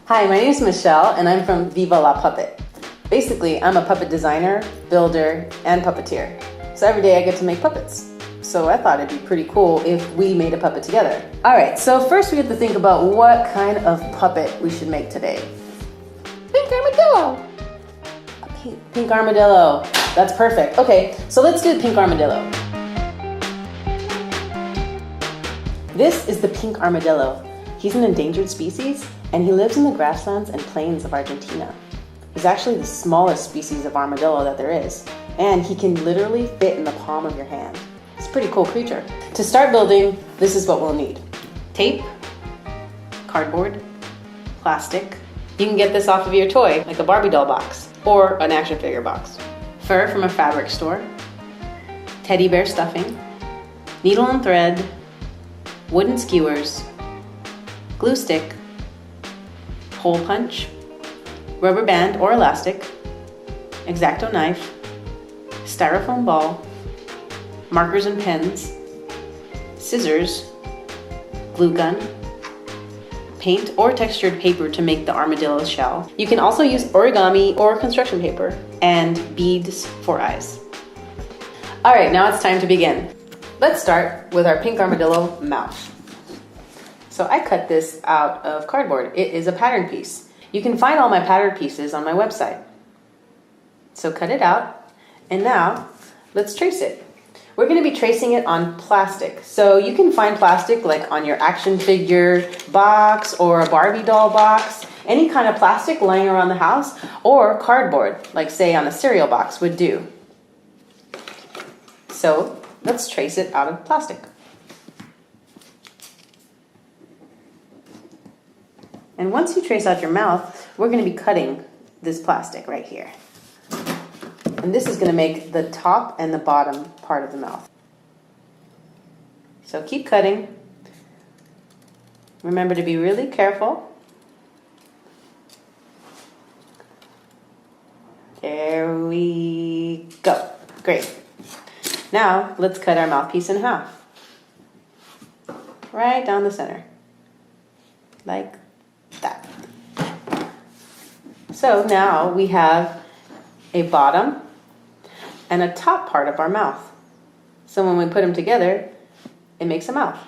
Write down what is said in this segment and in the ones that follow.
Hi, my name is Michelle, and I'm from Viva La Puppet. Basically, I'm a puppet designer, builder, and puppeteer. So every day I get to make puppets. So I thought it'd be pretty cool if we made a puppet together. Alright, so first we have to think about what kind of puppet we should make today. Pink armadillo! Pink armadillo. That's perfect. Okay, so let's do the pink armadillo. This is the pink armadillo. He's an endangered species, and he lives in the grasslands and plains of Argentina. He's actually the smallest species of armadillo that there is, and he can literally fit in the palm of your hand. It's a pretty cool creature. To start building, this is what we'll need. Tape, cardboard, plastic. You can get this off of your toy, like a Barbie doll box, or an action figure box. Fur from a fabric store, teddy bear stuffing, needle and thread, wooden skewers, glue stick, hole punch, rubber band or elastic, X-Acto knife, styrofoam ball, markers and pens, scissors, glue gun, paint or textured paper to make the armadillo shell. You can also use origami or construction paper, and beads for eyes. All right, now it's time to begin. Let's start with our pink armadillo mouth. So I cut this out of cardboard. It is a pattern piece. You can find all my pattern pieces on my website. So cut it out, and now let's trace it. We're going to be tracing it on plastic. So you can find plastic like on your action figure box or a Barbie doll box, any kind of plastic lying around the house, or cardboard, like say on a cereal box would do. So let's trace it out of plastic. And once you trace out your mouth, we're going to be cutting this plastic right here. And this is going to make the top and the bottom part of the mouth. So keep cutting. Remember to be really careful. There we go. Great. Now let's cut our mouthpiece in half. Right down the center. Like that. So now we have a bottom and a top part of our mouth. So when we put them together, it makes a mouth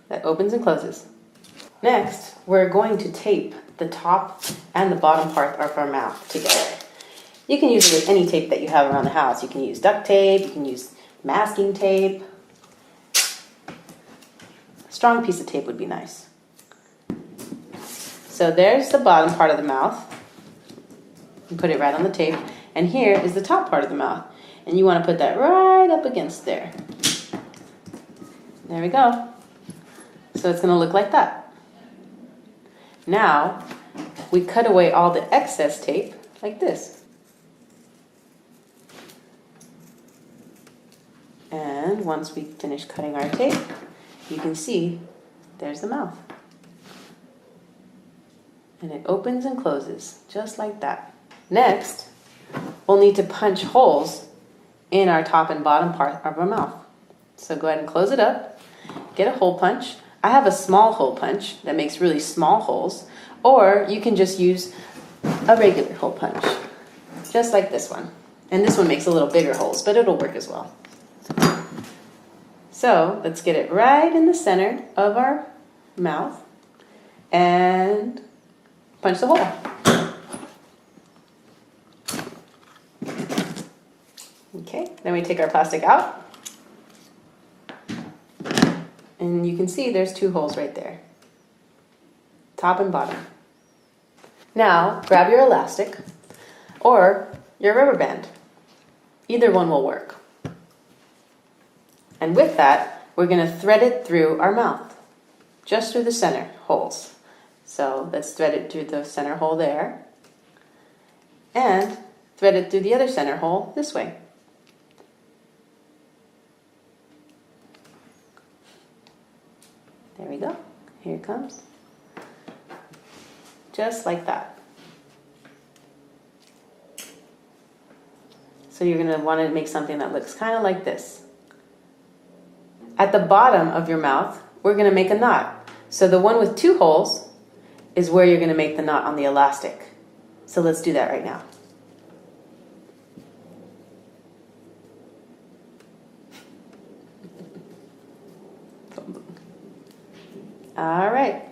that opens and closes. Next, we're going to tape the top and the bottom part of our mouth together. You can use it with any tape that you have around the house. You can use duct tape, you can use masking tape. A strong piece of tape would be nice. So there's the bottom part of the mouth. You put it right on the tape. And here is the top part of the mouth. And you want to put that right up against there. There we go. So it's going to look like that. Now, we cut away all the excess tape like this. And once we finish cutting our tape, you can see there's the mouth. And it opens and closes just like that. Next, we'll need to punch holes in our top and bottom part of our mouth. So go ahead and close it up. Get a hole punch. I have a small hole punch that makes really small holes, or you can just use a regular hole punch, just like this one. And this one makes a little bigger holes, but it'll work as well. So let's get it right in the center of our mouth and punch the hole. Okay, then we take our plastic out. And you can see there's two holes right there. Top and bottom. Now, grab your elastic or your rubber band. Either one will work. And with that, we're going to thread it through our mouth. Just through the center holes. So let's thread it through the center hole there. And thread it through the other center hole this way. There we go. Here it comes. Just like that. So you're going to want to make something that looks kind of like this. At the bottom of your mouth, we're going to make a knot. So the one with two holes is where you're going to make the knot on the elastic. So let's do that right now. All right,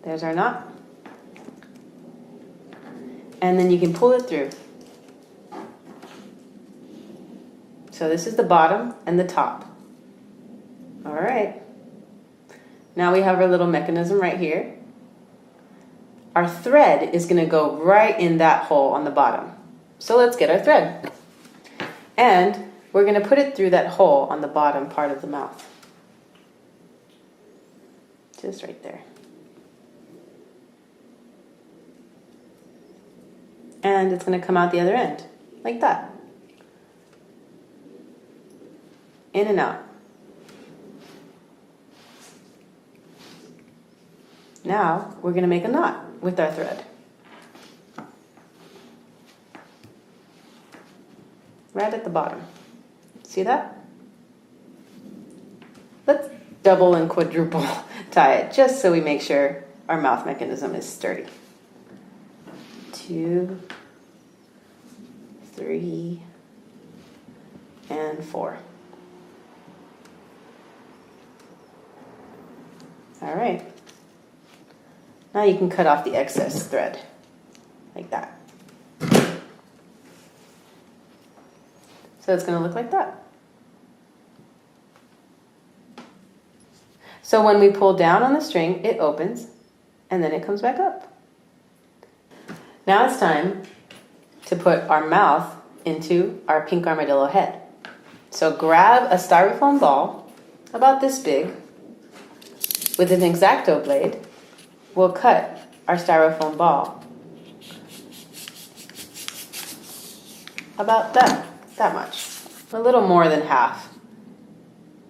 there's our knot. And then you can pull it through. So this is the bottom and the top. All right. Now we have our little mechanism right here. Our thread is going to go right in that hole on the bottom. So let's get our thread. And we're going to put it through that hole on the bottom part of the mouth. Just right there. And it's going to come out the other end, like that. In and out. Now we're going to make a knot with our thread. Right at the bottom. See that? Let's double and quadruple tie it just so we make sure our mouth mechanism is sturdy. 2, 3, and 4. All right. Now you can cut off the excess thread, like that. So it's going to look like that. So when we pull down on the string, it opens, and then it comes back up. Now it's time to put our mouth into our pink armadillo head. So grab a styrofoam ball, about this big, with an X-Acto blade. We'll cut our styrofoam ball about that much, a little more than half,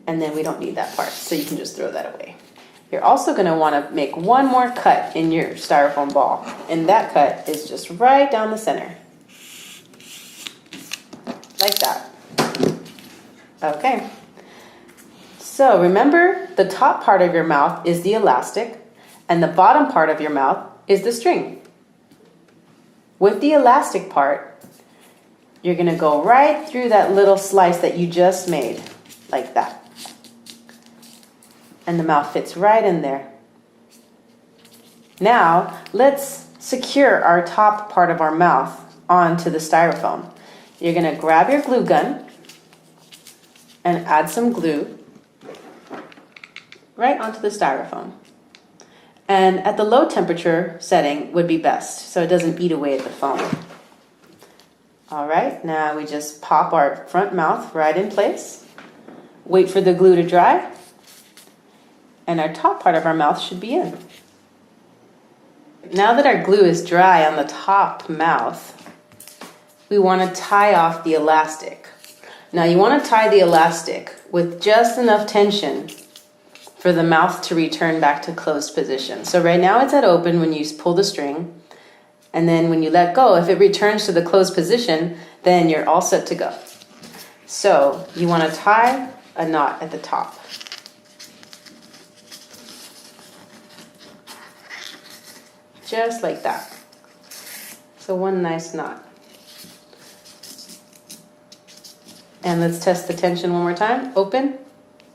and then we don't need that part, so you can just throw that away. You're also going to want to make one more cut in your styrofoam ball, and that cut is just right down the center, like that. Okay, so remember, the top part of your mouth is the elastic, and the bottom part of your mouth is the string. With the elastic part, you're going to go right through that little slice that you just made, like that. And the mouth fits right in there. Now, let's secure our top part of our mouth onto the styrofoam. You're going to grab your glue gun and add some glue right onto the styrofoam. And at the low temperature setting would be best, so it doesn't eat away at the foam. All right, now we just pop our front mouth right in place. Wait for the glue to dry. And our top part of our mouth should be in. Now that our glue is dry on the top mouth, we want to tie off the elastic. Now you want to tie the elastic with just enough tension for the mouth to return back to closed position. So right now it's at open when you pull the string, and then when you let go, if it returns to the closed position, then you're all set to go. So you want to tie a knot at the top. Just like that. So one nice knot. And let's test the tension one more time. Open.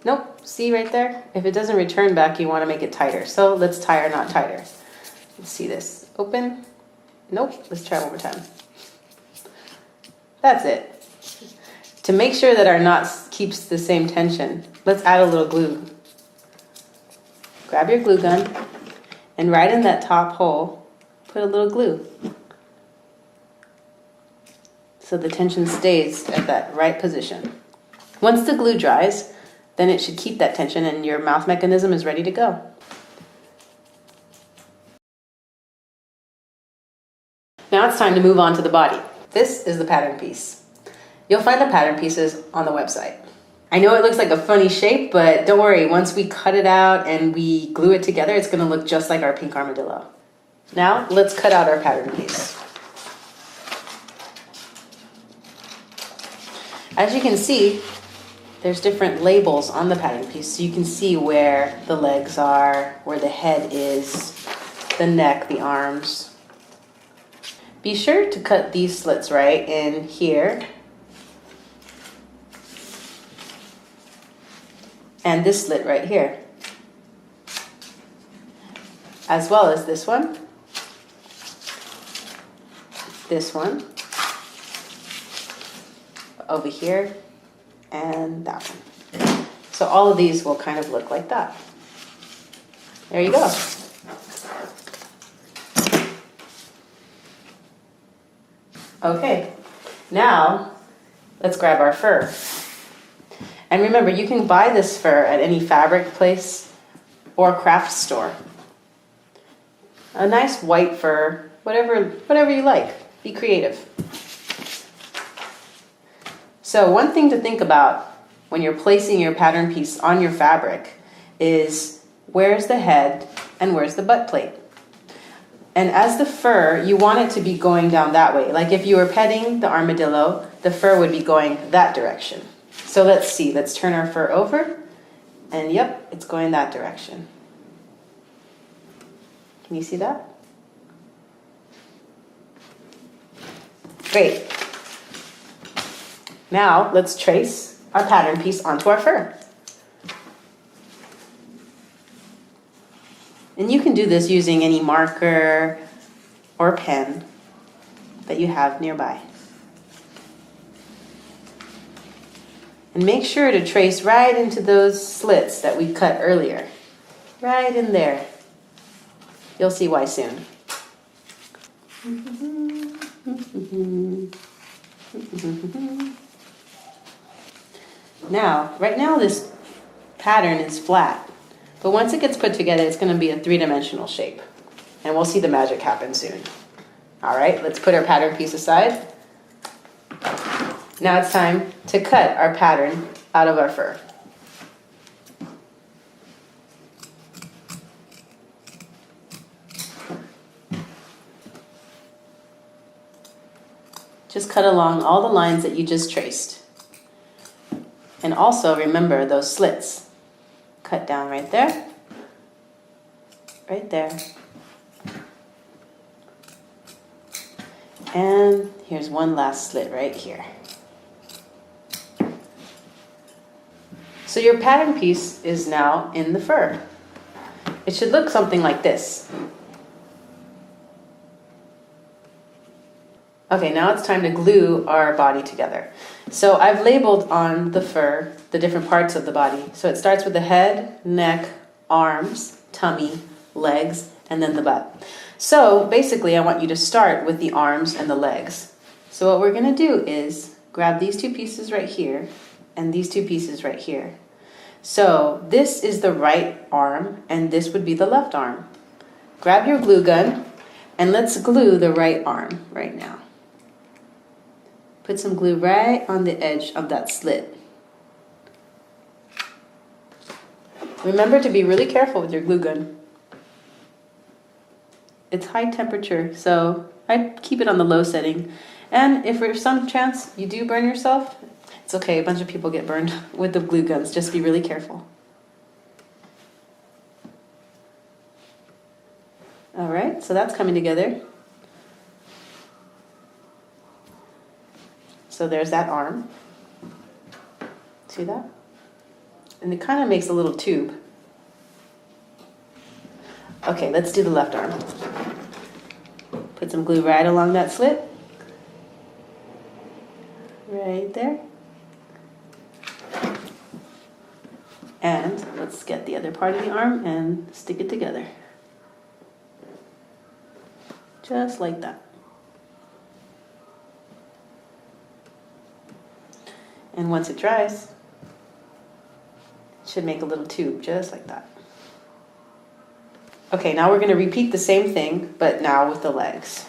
Nope. See right there? If it doesn't return back, you want to make it tighter. So let's tie our knot tighter. Let's see this. Open. Nope. Let's try one more time. That's it. To make sure that our knot keeps the same tension, let's add a little glue. Grab your glue gun, and right in that top hole, put a little glue. So the tension stays at that right position. Once the glue dries, then it should keep that tension and your mouth mechanism is ready to go. Now it's time to move on to the body. This is the pattern piece. You'll find the pattern pieces on the website. I know it looks like a funny shape, but don't worry, once we cut it out and we glue it together, it's going to look just like our pink armadillo. Now let's cut out our pattern piece. As you can see, there's different labels on the pattern piece, so you can see where the legs are, where the head is, the neck, the arms. Be sure to cut these slits right in here. And this slit right here. As well as this one. This one. Over here. And that one. So all of these will kind of look like that. There you go. Okay, now let's grab our fur. And remember, you can buy this fur at any fabric place or craft store. A nice white fur, whatever you like. Be creative. So one thing to think about when you're placing your pattern piece on your fabric is where's the head and where's the butt plate? And as the fur, you want it to be going down that way. Like if you were petting the armadillo, the fur would be going that direction. So let's see, let's turn our fur over. And yep, it's going that direction. Can you see that? Great. Now let's trace our pattern piece onto our fur. And you can do this using any marker or pen that you have nearby. And make sure to trace right into those slits that we cut earlier. Right in there. You'll see why soon. Now, right now this pattern is flat. But once it gets put together, it's going to be a three-dimensional shape. And we'll see the magic happen soon. All right, let's put our pattern piece aside. Now it's time to cut our pattern out of our fur. Just cut along all the lines that you just traced. And also remember those slits. Cut down right there, right there. And here's one last slit right here. So your pattern piece is now in the fur. It should look something like this. Okay, now it's time to glue our body together. So I've labeled on the fur the different parts of the body. So it starts with the head, neck, arms, tummy, legs, and then the butt. So basically I want you to start with the arms and the legs. So what we're gonna do is grab these two pieces right here and these two pieces right here. So this is the right arm and this would be the left arm. Grab your glue gun and let's glue the right arm right now. Put some glue right on the edge of that slit. Remember to be really careful with your glue gun. It's high temperature, so I keep it on the low setting. And if for some chance you do burn yourself, it's okay. A bunch of people get burned with the glue guns. Just be really careful. All right, so that's coming together. So there's that arm. See that? And it kind of makes a little tube. Okay, let's do the left arm. Put some glue right along that slit. Right there. And let's get the other part of the arm and stick it together. Just like that. And once it dries, it should make a little tube just like that. Okay, now we're going to repeat the same thing, but now with the legs.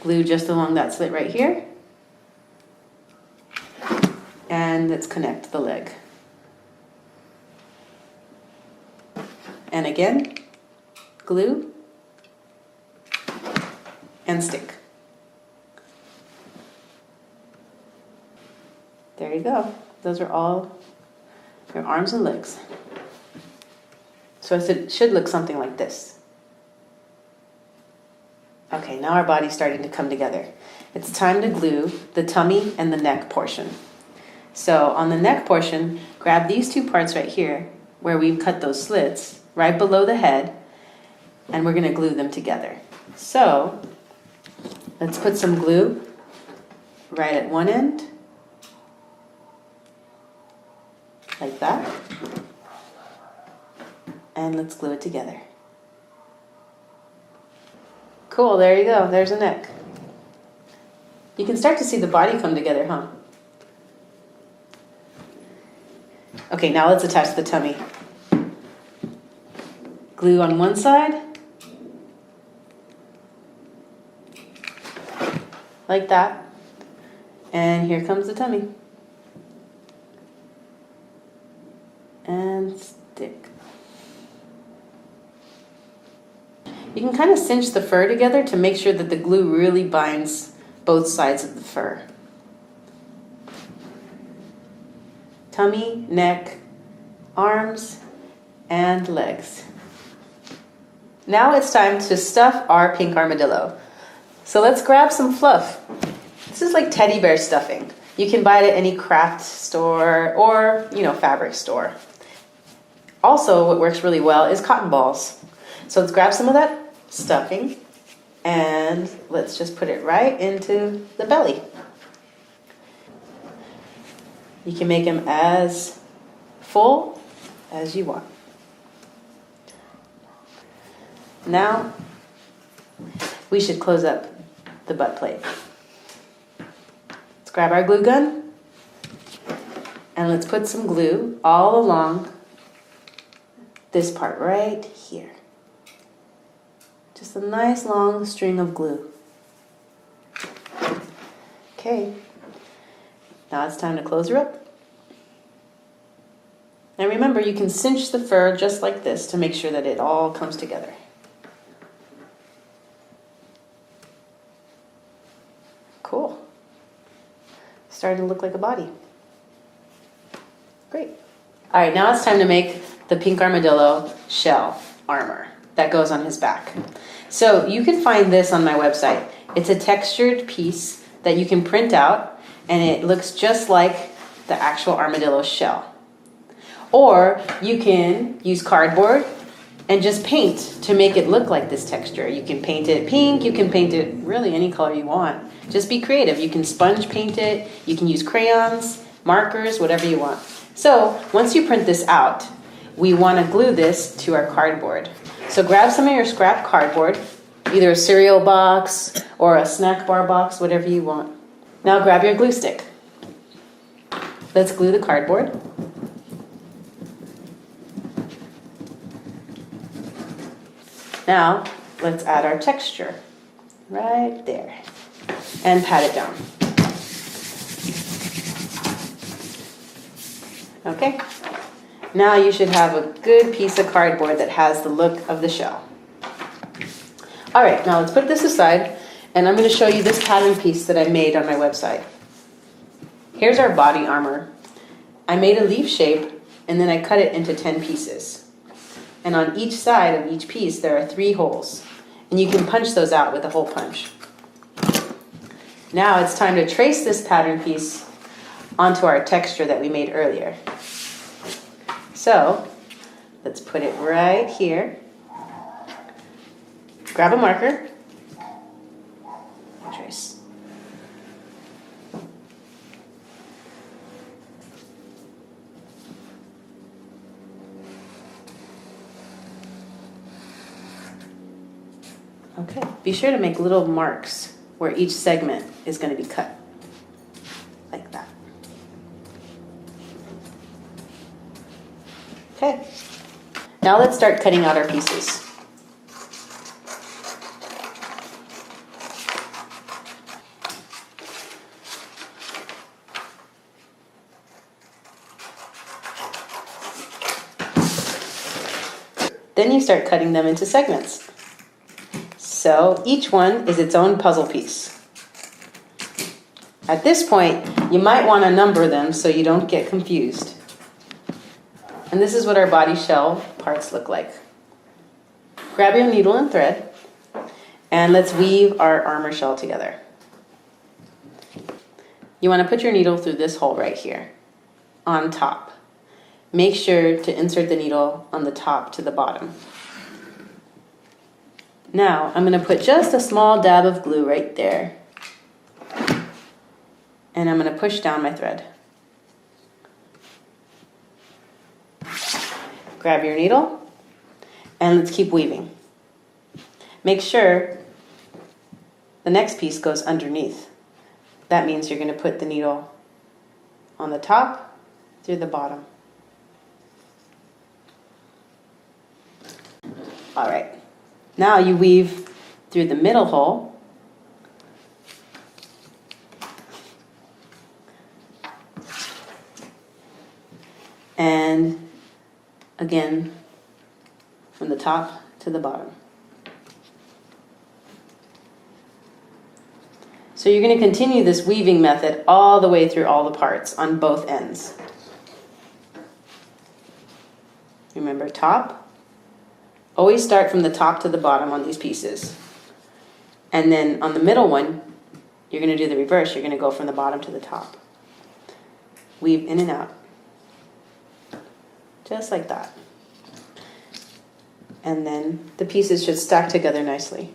Glue just along that slit right here. And let's connect the leg. And again, glue and stick. There you go. Those are all your arms and legs. So it should look something like this. Okay, now our body's starting to come together. It's time to glue the tummy and the neck portion. So on the neck portion, grab these two parts right here where we've cut those slits right below the head, and we're going to glue them together. So let's put some glue right at one end, like that, and let's glue it together. Cool, there you go, there's a neck. You can start to see the body come together, huh? Okay, now let's attach the tummy. Glue on one side, like that, and here comes the tummy. And stick. You can kind of cinch the fur together to make sure that the glue really binds both sides of the fur. Tummy, neck, arms, and legs. Now it's time to stuff our pink armadillo. So let's grab some fluff. This is like teddy bear stuffing. You can buy it at any craft store or, fabric store. Also, what works really well is cotton balls. So let's grab some of that stuffing and let's just put it right into the belly. You can make them as full as you want. Now, we should close up the butt plate. Let's grab our glue gun and let's put some glue all along this part right here. Just a nice long string of glue. Okay, now it's time to close her up. And remember, you can cinch the fur just like this to make sure that it all comes together. Cool. Starting to look like a body. Great. All right, now it's time to make the pink armadillo shell armor that goes on his back. So you can find this on my website. It's a textured piece that you can print out, and it looks just like the actual armadillo shell. Or you can use cardboard and just paint to make it look like this texture. You can paint it pink, you can paint it really any color you want. Just be creative. You can sponge paint it, you can use crayons, markers, whatever you want. So once you print this out, we want to glue this to our cardboard. So grab some of your scrap cardboard, either a cereal box or a snack bar box, whatever you want. Now grab your glue stick. Let's glue the cardboard. Now, let's add our texture right there and pat it down. Okay, now you should have a good piece of cardboard that has the look of the shell. All right, now let's put this aside, and I'm going to show you this pattern piece that I made on my website. Here's our body armor. I made a leaf shape, and then I cut it into 10 pieces. And on each side of each piece, there are 3 holes. And you can punch those out with a hole punch. Now it's time to trace this pattern piece onto our texture that we made earlier. So let's put it right here. Grab a marker. Trace. Okay, be sure to make little marks where each segment is going to be cut, like that. Okay, now let's start cutting out our pieces. Then you start cutting them into segments. So each one is its own puzzle piece. At this point, you might want to number them so you don't get confused. And this is what our body shell parts look like. Grab your needle and thread, and let's weave our armor shell together. You want to put your needle through this hole right here, on top. Make sure to insert the needle on the top to the bottom. Now, I'm going to put just a small dab of glue right there. And I'm going to push down my thread. Grab your needle, and let's keep weaving. Make sure the next piece goes underneath. That means you're going to put the needle on the top through the bottom. All right, now you weave through the middle hole. And again, from the top to the bottom. So you're going to continue this weaving method all the way through all the parts on both ends. Remember, top. Always start from the top to the bottom on these pieces. And then on the middle one, you're going to do the reverse. You're going to go from the bottom to the top. Weave in and out. Just like that. And then the pieces should stack together nicely.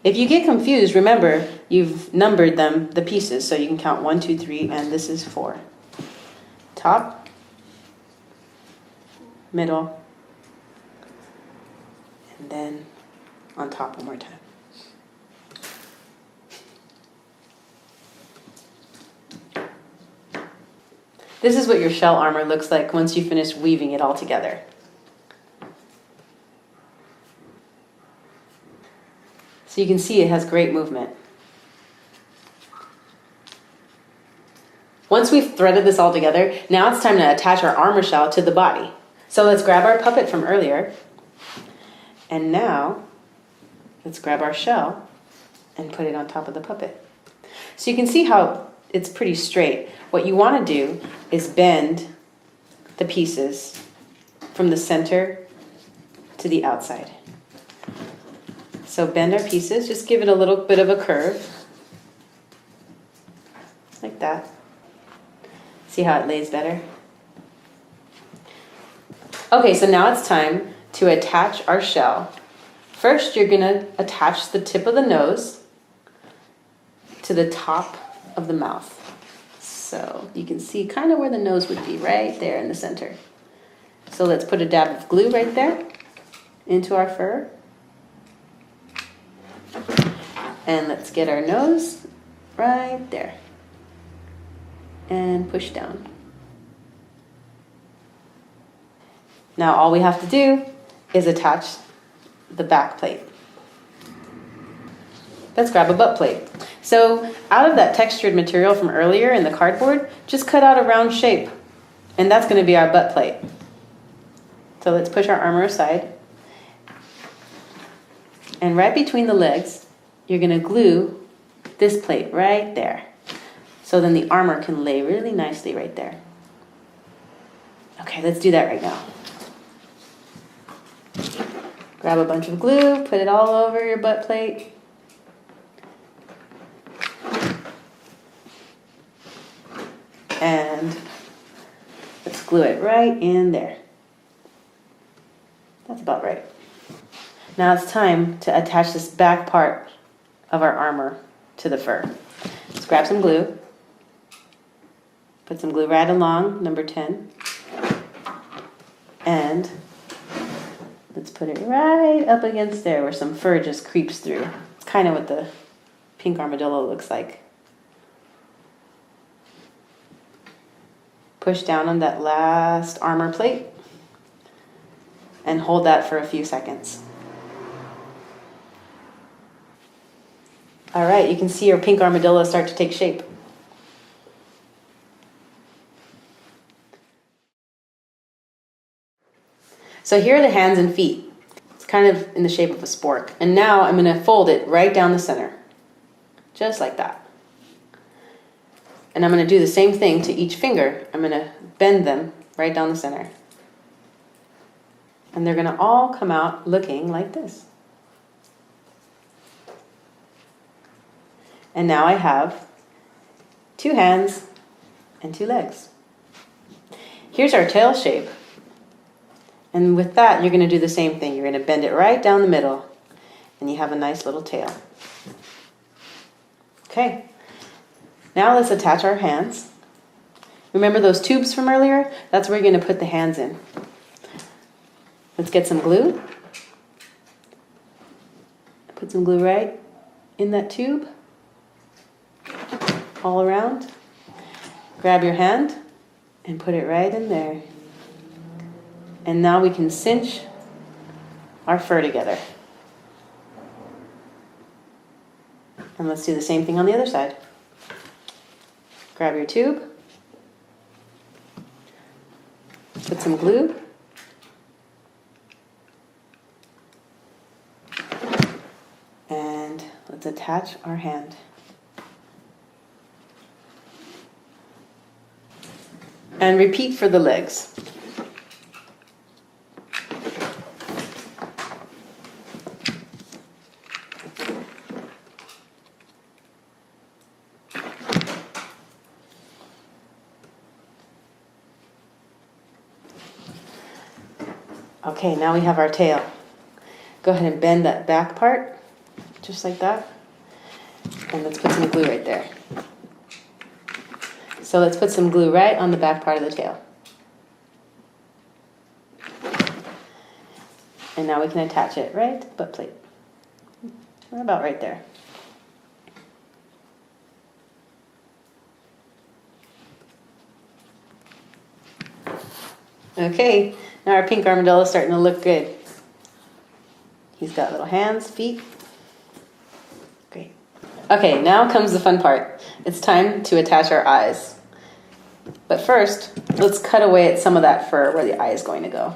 If you get confused, remember, you've numbered them, the pieces, so you can count 1, 2, 3, and this is 4. Top, middle, and then on top one more time. This is what your shell armor looks like once you finish weaving it all together. So you can see it has great movement. Once we've threaded this all together, now it's time to attach our armor shell to the body. So let's grab our puppet from earlier. And now, let's grab our shell and put it on top of the puppet. So you can see how it's pretty straight. What you want to do is bend the pieces from the center to the outside. So bend our pieces, just give it a little bit of a curve, like that. See how it lays better? Okay, so now it's time to attach our shell. First, you're gonna attach the tip of the nose to the top of the mouth. So you can see kind of where the nose would be, right there in the center. So let's put a dab of glue right there into our fur. And let's get our nose right there. And push down. Now all we have to do is attach the back plate. Let's grab a butt plate. So out of that textured material from earlier in the cardboard, just cut out a round shape. And that's going to be our butt plate. So let's push our armor aside. And right between the legs, you're going to glue this plate right there. So then the armor can lay really nicely right there. Okay, let's do that right now. Grab a bunch of glue, put it all over your butt plate. And let's glue it right in there. That's about right. Now it's time to attach this back part of our armor to the fur. Let's grab some glue. Put some glue right along number 10. And let's put it right up against there where some fur just creeps through. It's kind of what the pink armadillo looks like. Push down on that last armor plate and hold that for a few seconds. All right, you can see your pink armadillo start to take shape. So here are the hands and feet. It's kind of in the shape of a spork. And now I'm going to fold it right down the center. Just like that. And I'm going to do the same thing to each finger. I'm going to bend them right down the center. And they're going to all come out looking like this. And now I have 2 hands and 2 legs. Here's our tail shape. And with that, you're going to do the same thing. You're going to bend it right down the middle, and you have a nice little tail. Okay, now let's attach our hands. Remember those tubes from earlier? That's where you're going to put the hands in. Let's get some glue. Put some glue right in that tube, all around. Grab your hand and put it right in there. And now we can cinch our fur together. And let's do the same thing on the other side. Grab your tube, put some glue, and let's attach our hand. And repeat for the legs. Okay, now we have our tail. Go ahead and bend that back part, just like that. And let's put some glue right there. So let's put some glue right on the back part of the tail. And now we can attach it right to the butt plate. About right there. Okay, now our pink armadillo is starting to look good. He's got little hands, feet. Great. Okay, now comes the fun part. It's time to attach our eyes. But first, let's cut away at some of that fur where the eye is going to go.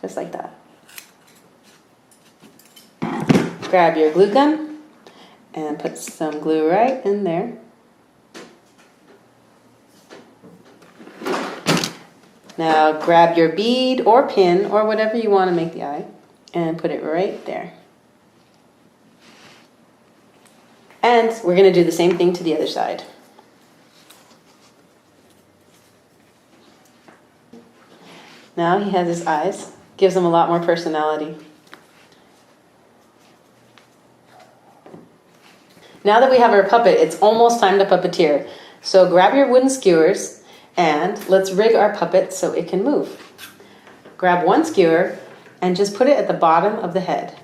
Just like that. Grab your glue gun and put some glue right in there. Now grab your bead or pin or whatever you want to make the eye and put it right there. And we're going to do the same thing to the other side. Now he has his eyes. Gives him a lot more personality. Now that we have our puppet, it's almost time to puppeteer. So grab your wooden skewers and let's rig our puppet so it can move. Grab one skewer and just put it at the bottom of the head.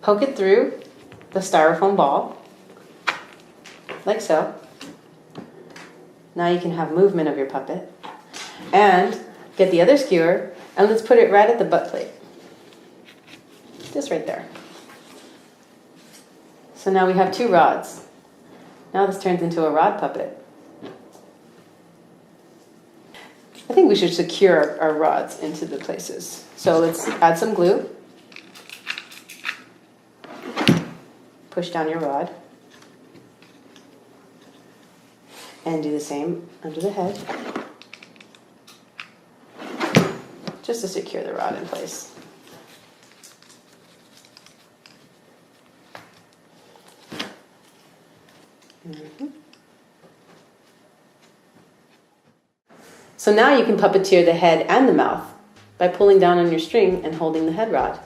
Poke it through the styrofoam ball, like so. Now you can have movement of your puppet. And get the other skewer and let's put it right at the butt plate. Just right there. So now we have 2 rods. Now this turns into a rod puppet. I think we should secure our rods into the places. So let's add some glue. Push down your rod. And do the same under the head. Just to secure the rod in place. So now you can puppeteer the head and the mouth by pulling down on your string and holding the head rod.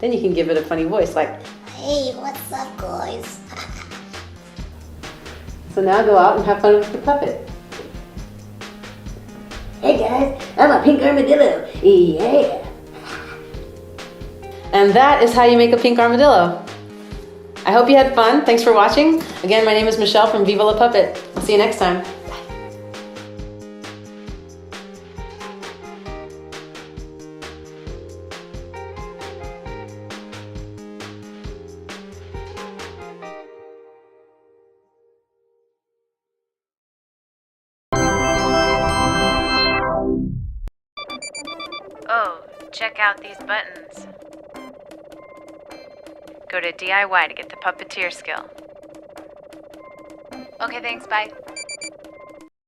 Then you can give it a funny voice like, "Hey, what's up, guys?" So now go out and have fun with your puppet. "Hey guys, I'm a pink armadillo. Yeah." And that is how you make a pink armadillo. I hope you had fun. Thanks for watching. Again, my name is Michelle from Viva La Puppet. I'll see you next time. Oh, check out these buttons. Go to DIY to get the puppeteer skill. Okay, thanks, bye.